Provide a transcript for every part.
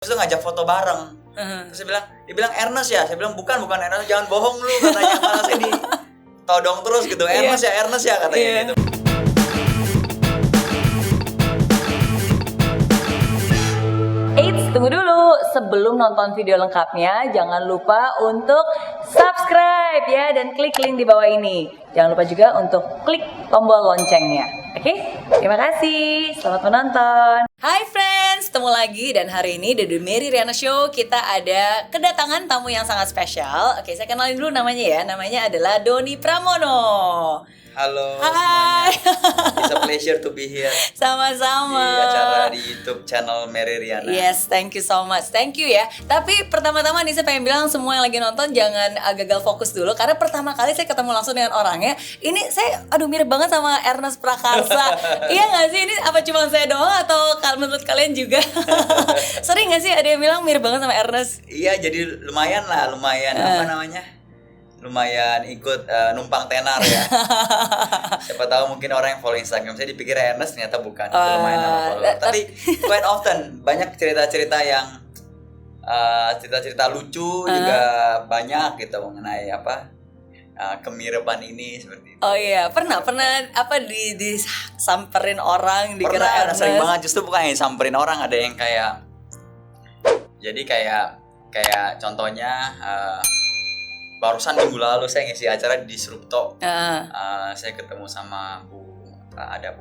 Terus ngajak foto bareng. Terus dia bilang Ernest ya. Saya bilang bukan Ernest, jangan bohong lu katanya. Malah saya ditodong terus gitu. Ernest ya katanya gitu. Eits, tunggu dulu. Sebelum nonton video lengkapnya, jangan lupa untuk subscribe ya dan klik link di bawah ini. Jangan lupa juga untuk klik tombol loncengnya. Oke? Terima kasih. Selamat menonton. Hai friends, ketemu lagi dan hari ini di The Mary Riana Show kita ada kedatangan tamu yang sangat spesial. Oke, saya kenalin dulu namanya ya. Namanya adalah Doni Pramono. Halo Hai. semuanya. It's a pleasure to be here Sama-sama. di acara di YouTube channel Mary Riana. Yes, thank you so much. Thank you ya. Tapi pertama-tama nih saya pengen bilang semua yang lagi nonton jangan gagal fokus dulu karena pertama kali saya ketemu langsung dengan orangnya. Ini saya mirip banget sama Ernest Prakarsa. Iya nggak sih? Ini apa cuma saya doang atau menurut kalian juga? Sering nggak sih ada yang bilang mirip banget sama Ernest? Iya, jadi lumayan apa namanya? Lumayan ikut numpang tenar ya. Siapa tahu mungkin orang yang follow Instagram saya dipikir Ernest, ternyata bukan. Itu lumayan follow. Tapi quite often banyak cerita-cerita yang cerita-cerita lucu juga banyak gitu mengenai kemiripan ini seperti itu. Oh iya, pernah disamperin orang dikira Pernah, Ernest. sering banget. Justru bukan yang samperin orang, ada yang kayak contohnya barusan minggu lalu saya ngisi acara di Disrupto. Saya ketemu sama Bu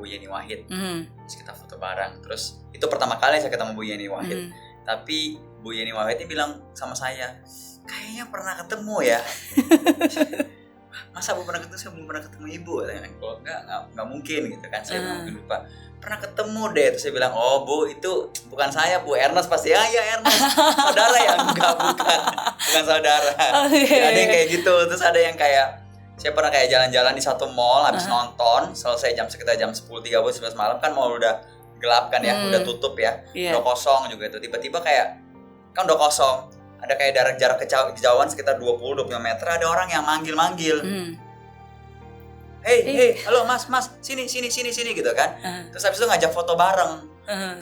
Yeni Wahid. Terus kita foto bareng. Terus itu pertama kali saya ketemu Bu Yeni Wahid. Tapi Bu Yeni Wahid ini bilang sama saya, kayaknya pernah ketemu ya. Masa Bu pernah ketemu? Saya belum pernah ketemu Ibu. Kalau enggak mungkin gitu kan. Saya mungkin lupa. Pernah ketemu deh. Terus saya bilang, oh Bu, itu bukan saya Bu, Ernest pasti. Ya Ernest, saudara ya? Enggak, bukan saudara. Ya, ada yang kayak gitu. Terus ada yang kayak, saya pernah kayak jalan-jalan di satu mall, habis nonton, selesai sekitar jam 10.30, 11 malam, kan mall udah gelap kan ya, udah tutup ya, udah kosong juga itu. Tiba-tiba kayak, kan udah kosong, ada kayak jarak kejauhan sekitar 20-25 meter, ada orang yang manggil-manggil. Hey, halo mas, sini gitu kan. Terus habis itu ngajak foto bareng.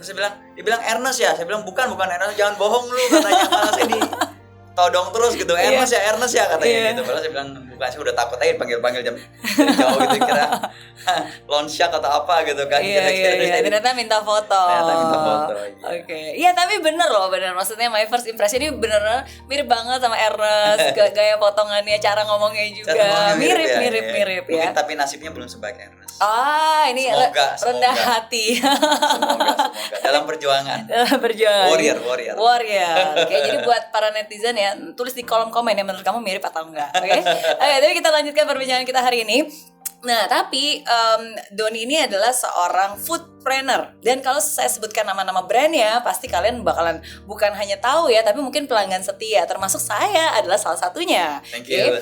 Terus dia bilang Ernest ya. Saya bilang bukan Ernest, jangan bohong lu katanya. Malah saya ditodong terus gitu. Ernest ya katanya gitu. Padahal saya bilang bukan, saya udah takut aja panggil jam dari jauh gitu, kira loan shark atau apa gitu kan. Iya. Ternyata minta foto. Iya. Oke. Iya, tapi bener maksudnya my first impression ini bener mirip banget sama Ernest. Gaya potongannya, cara ngomongnya juga mirip ya. Mungkin tapi nasibnya belum sebaik Ernest. Ini semoga rendah hati. Semoga dalam perjuangan. Warrior. Oke, jadi buat para netizen ya, tulis di kolom komen ya menurut kamu mirip atau enggak. Oke, tapi kita lanjutkan perbincangan kita hari ini. Nah, tapi Doni ini adalah seorang foodpreneur. Dan kalau saya sebutkan nama-nama brandnya, pasti kalian bakalan bukan hanya tahu ya, tapi mungkin pelanggan setia. Termasuk saya adalah salah satunya. Thank you.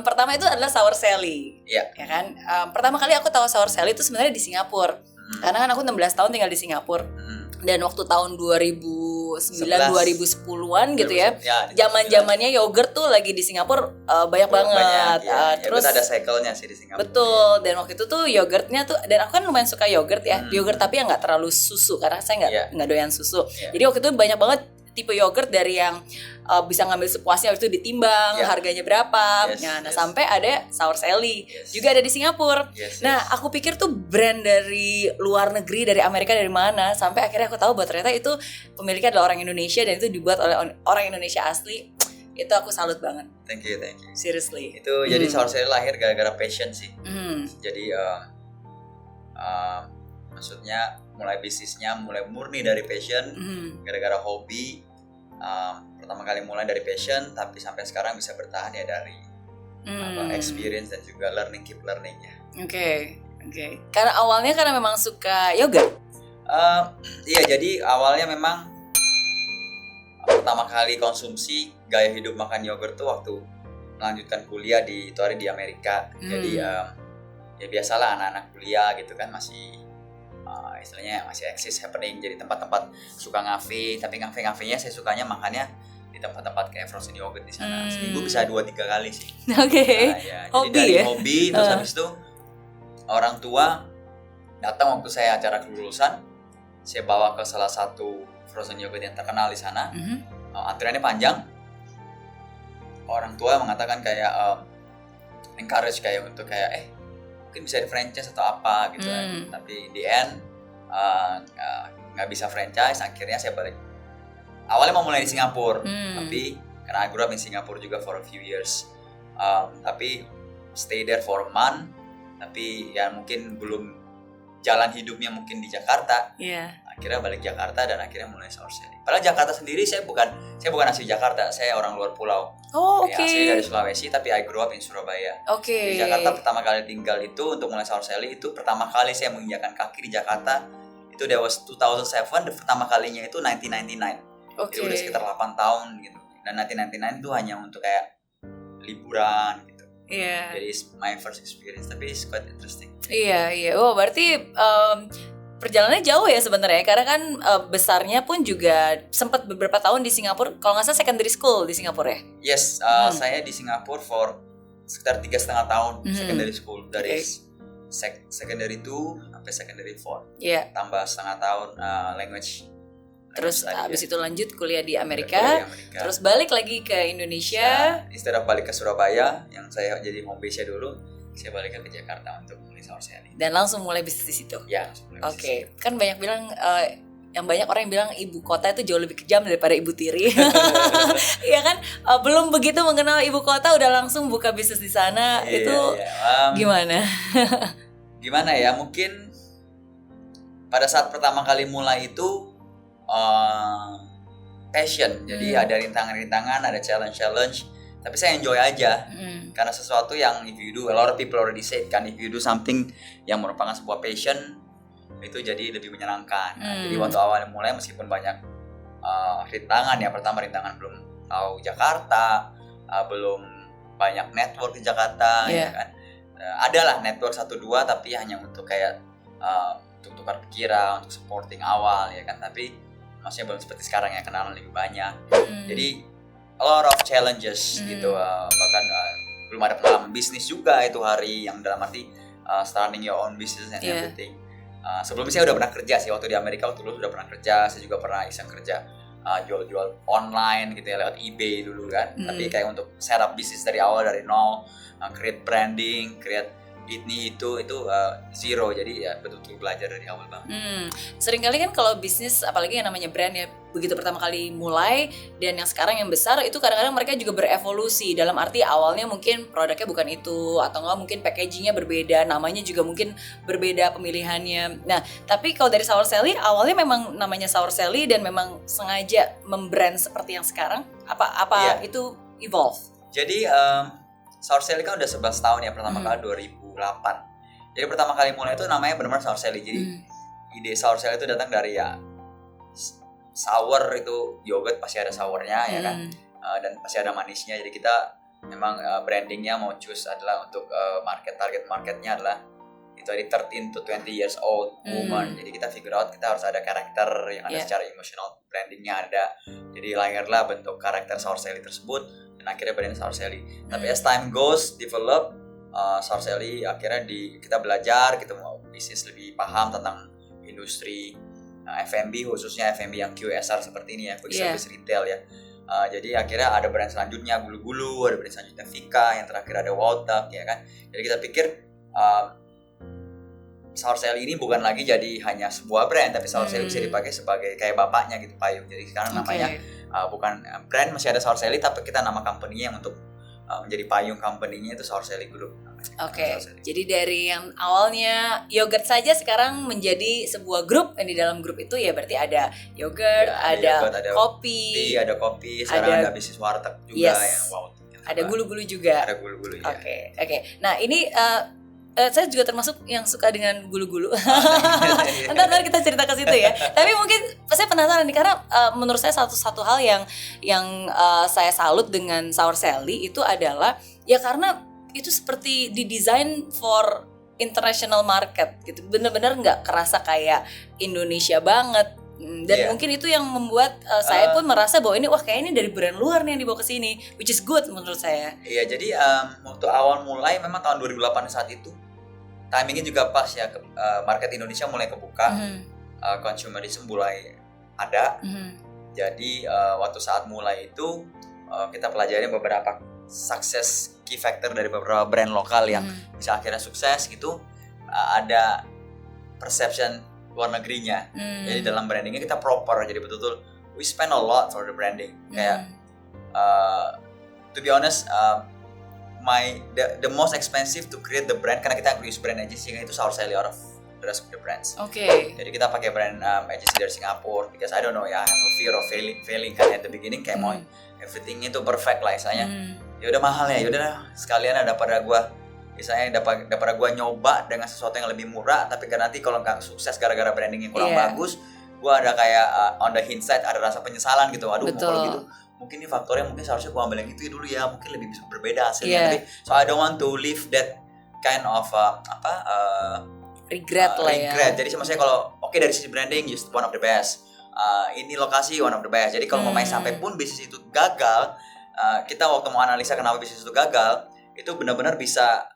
Pertama itu adalah Sour Sally. Iya. Ya kan? Pertama kali aku tahu Sour Sally itu sebenarnya di Singapura. Karena kan aku 16 tahun tinggal di Singapura. Dan waktu tahun 2009-2010-an gitu ya. Zaman-zamannya yogurt tuh lagi di Singapura banyak banget. Terus ada cycle-nya sih di Singapura. Betul. Dan waktu itu tuh yogurtnya tuh, dan aku kan lumayan suka yogurt ya. Yogurt tapi yang nggak terlalu susu karena saya nggak doyan susu. Jadi waktu itu banyak banget tipe yogurt dari yang bisa ngambil sepuasnya, habis itu ditimbang harganya berapa. Nah sampai ada Sour Sally juga ada di Singapura. Nah aku pikir tuh brand dari luar negeri, dari Amerika, dari mana, sampai akhirnya aku tahu bahwa ternyata itu pemiliknya adalah orang Indonesia dan itu dibuat oleh orang Indonesia asli. Itu aku salut banget. Thank you. Seriously. Itu jadi Sour Sally lahir gara-gara passion sih. Jadi maksudnya mulai bisnisnya mulai murni dari passion, gara-gara hobi. Pertama kali mulai dari passion, tapi sampai sekarang bisa bertahan ya dari experience dan juga keep learning ya. Oke. Karena awalnya memang suka yogurt. Iya, jadi awalnya memang pertama kali konsumsi gaya hidup makan yogurt tuh waktu melanjutkan kuliah di Amerika. Jadi ya biasalah anak-anak kuliah gitu kan masih istilahnya masih eksis happening, jadi tempat-tempat suka ngafe, tapi ngafe-ngafenya saya sukanya makannya di tempat-tempat kayak frozen yogurt di sana. Seminggu bisa 2-3 kali sih. Oke. Jadi dari hobi terus habis itu orang tua datang waktu saya acara kelulusan, saya bawa ke salah satu frozen yogurt yang terkenal di sana. Antriannya panjang. Orang tua mengatakan kayak encourage kayak untuk kayak mungkin bisa di franchise atau apa gitu kan. Tapi di end nggak bisa franchise, akhirnya saya balik. Awalnya mau mulai di Singapura, tapi karena I grew up in Singapore juga for a few years, tapi stay there for a month, tapi ya mungkin belum jalan hidupnya mungkin di Jakarta. Akhirnya balik Jakarta dan akhirnya mulai Sour Sally. Padahal Jakarta sendiri saya bukan asli Jakarta, saya orang luar pulau. Asli dari Sulawesi, tapi I grew up in Surabaya. Di Jakarta pertama kali tinggal itu untuk mulai Sour Sally itu pertama kali saya menginjakan kaki di Jakarta. Itu that was 2007, pertama kalinya itu 1999. Itu udah sekitar 8 tahun gitu. Dan 1999 itu hanya untuk kayak liburan gitu. Jadi my first experience, tapi it's quite interesting. Oh, berarti perjalanannya jauh ya sebenarnya, karena kan besarnya pun juga sempat beberapa tahun di Singapura. Kalau nggak salah secondary school di Singapura ya? Yes, saya di Singapura for sekitar 3,5 tahun secondary school, dari secondary 2 sampai secondary 4. Tambah setengah tahun language. Terus abis itu lanjut kuliah di Amerika. Terus balik lagi ke Indonesia. Instead of balik ke Surabaya yang saya jadi home base dulu, saya balik ke Jakarta untuk mulai Sour Sally. Dan langsung mulai bisnis di situ. Ya. Kan banyak bilang banyak orang yang bilang ibu kota itu jauh lebih kejam daripada ibu tiri. Iya kan? Belum begitu mengenal ibu kota udah langsung buka bisnis di sana. Gimana? Gimana ya? Mungkin pada saat pertama kali mulai itu passion. Jadi ada rintangan-rintangan, ada challenge. Tapi saya enjoy aja. Karena sesuatu yang if you do, a lot of people already said kan, if you do something yang merupakan sebuah passion, itu jadi lebih menyenangkan. Jadi waktu awalnya mulai meskipun banyak rintangan ya. Pertama rintangan belum tahu Jakarta, belum banyak network di Jakarta, ya kan. Adalah network 1-2 tapi hanya untuk kayak untuk tukar pikiran, untuk supporting awal ya kan. Tapi maksudnya belum seperti sekarang ya, kenalan lebih banyak. Jadi a lot of challenges gitu. Bahkan belum ada pengalaman bisnis juga itu hari, yang dalam arti starting your own business and everything. Sebelumnya saya udah pernah kerja sih, waktu di Amerika waktu dulu udah pernah kerja. Saya juga pernah iseng kerja jual-jual online gitu ya, lewat eBay dulu kan. Tapi kayak untuk setup bisnis dari awal, dari nol, create branding, create ini itu zero. Jadi ya betul-betul belajar dari awal banget. Seringkali kan kalau bisnis, apalagi yang namanya brand ya, begitu pertama kali mulai dan yang sekarang yang besar, itu kadang-kadang mereka juga berevolusi. Dalam arti awalnya mungkin produknya bukan itu, atau enggak mungkin packagingnya berbeda, namanya juga mungkin berbeda pemilihannya. Nah, tapi kalau dari Sour Sally awalnya memang namanya Sour Sally dan memang sengaja membrand seperti yang sekarang. Apa itu evolve? Jadi Sour Sally kan udah 11 tahun ya, pertama kali 2008. Jadi pertama kali mulai itu namanya benar-benar Sour Sally. Jadi ide Sour Sally itu datang dari ya sour, itu yogurt pasti ada sournya ya kan, dan pasti ada manisnya. Jadi kita memang brandingnya mau choose adalah untuk target marketnya adalah itu tadi 13 to 20 years old woman. Jadi kita figure out kita harus ada karakter yang ada secara emotional, brandingnya ada. Jadi lahirlah bentuk karakter Sour Sally tersebut. Dan akhirnya brandnya Sour Sally. Tapi as time goes, develop, Sour Sally akhirnya kita belajar, kita mau bisnis lebih paham tentang industri F&B, khususnya F&B yang QSR seperti ini ya, quick service retail ya. Jadi akhirnya ada brand selanjutnya Gulu-Gulu, ada brand selanjutnya Vika, yang terakhir ada Waltak ya kan. Jadi kita pikir Sour Sally ini bukan lagi jadi hanya sebuah brand, tapi Sour Sally bisa dipakai sebagai kayak bapaknya gitu, payung. Jadi sekarang namanya bukan brand, masih ada Sour Sally, tapi kita nama company-nya yang untuk menjadi payung company-nya itu Sour Sally Group. Jadi dari yang awalnya yogurt saja sekarang menjadi sebuah grup, dan di dalam grup itu ya berarti ada yogurt, ada kopi, sekarang ada bisnis warteg juga yang ada gulu-gulu juga. Ada gulu-gulu ya. Oke. Nah, ini saya juga termasuk yang suka dengan gulu-gulu. Ntar kita cerita ke situ ya. Tapi mungkin saya penasaran nih, karena menurut saya satu hal yang saya salut dengan Sour Sally itu adalah ya karena itu seperti didesain for international market gitu. Bener-bener nggak kerasa kayak Indonesia banget. Dan mungkin itu yang membuat saya pun merasa bahwa ini kayak ini dari brand luar nih yang dibawa ke sini, which is good menurut saya. Iya, jadi waktu awal mulai memang tahun 2008 saat itu timingnya juga pas ya, market Indonesia mulai kebuka, consumerism mulai ada. Jadi waktu saat mulai itu kita pelajari beberapa success key factor dari beberapa brand lokal yang bisa akhirnya sukses gitu. Ada perception luar negerinya. Jadi dalam brandingnya kita proper, jadi betul-betul we spend a lot for the branding. Kayak to be honest, the most expensive to create the brand, karena kita use brand agency itu Sour Sally out of the rest of the brands. Jadi kita pakai brand agency dari Singapura because I don't know ya, I have a fear of failing kan at the beginning, kayak mau everything itu perfect lah istilahnya. Ya udah mahal ya, yaudah sekalian daripada gua misalnya daripada gua nyoba dengan sesuatu yang lebih murah tapi nanti kalau nggak sukses gara-gara brandingnya kurang bagus, gua ada kayak on the hindsight ada rasa penyesalan gitu. Aduh, kalau gitu mungkin ini faktornya mungkin seharusnya gua ambil yang itu dulu ya, mungkin lebih bisa berbeda hasilnya. Tapi so I don't want to live that kind of regret lah ya. Jadi maksudnya kalau dari sisi branding just one of the best, ini lokasi one of the best. Jadi kalau mau main sampai pun bisnis itu gagal, kita waktu mau analisa kenapa bisnis itu gagal, itu benar-benar bisa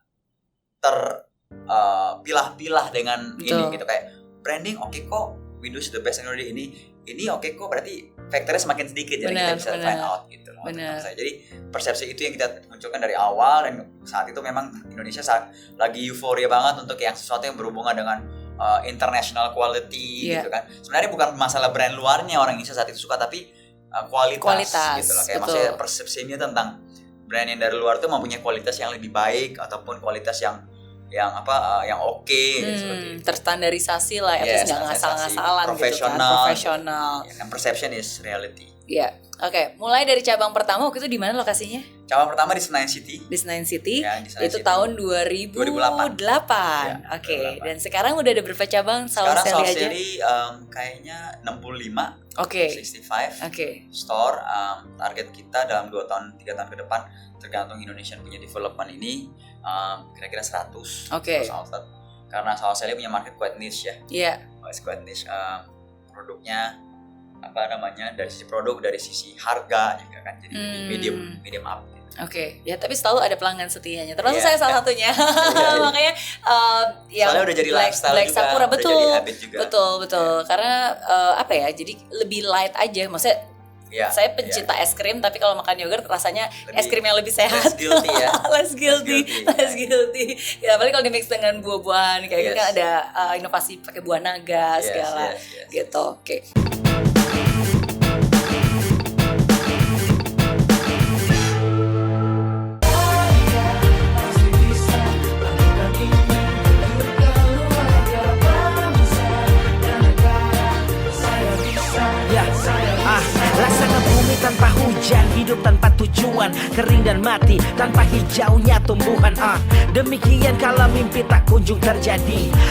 terpilah-pilah dengan ini gitu, kayak branding kok Windows the best teknologi ini kok berarti faktornya semakin sedikit, jadi kita bisa find out gitu loh. Jadi persepsi itu yang kita munculkan dari awal, dan saat itu memang Indonesia lagi euforia banget untuk yang sesuatu yang berhubungan dengan international quality gitu kan. Sebenarnya bukan masalah brand luarnya orang Indonesia saat itu suka, tapi kualitas gitu loh. Kayak maksudnya persepsinya tentang brand yang dari luar tuh mempunyai kualitas yang lebih baik ataupun kualitas yang oke gitu, seperti itu. Terstandarisasi lah ya, terus nggak ngasal-ngasalan gitu kan, profesional. And perception is reality. Iya. Oke, mulai dari cabang pertama waktu itu di mana lokasinya? Cabang pertama di Senayan City. Di Senayan City. Ya, di Senayan itu City. Tahun 2008. Ya, Oke. Dan sekarang udah ada berapa cabang Sour Sally aja? Sekarang Sour Sally kayaknya 65. 65 store. Target kita dalam 3 tahun ke depan, tergantung Indonesia punya development ini, kira-kira 100 outlet. Karena Sour Sally punya market quite niche ya. Iya. Quite niche. Produknya dari sisi produk, dari sisi harga juga kan, jadi medium up gitu. Ya tapi selalu ada pelanggan setianya, termasuk saya salah satunya. Makanya soalnya udah jadi lifestyle Black juga, Sakura, udah jadi habit juga. Betul. Karena jadi lebih light aja, maksudnya saya pencinta es krim, tapi kalau makan yogurt rasanya es krim yang lebih sehat. Less guilty ya. Less guilty. Ya, apalagi kalau di mix dengan buah-buahan kayak kan ada inovasi pakai buah naga segala gitu. Oke. Laksana bumi tanpa hujan, hidup tanpa tujuan, kering dan mati tanpa hijaunya tumbuhan. Demikian kalau mimpi tak kunjung terjadi.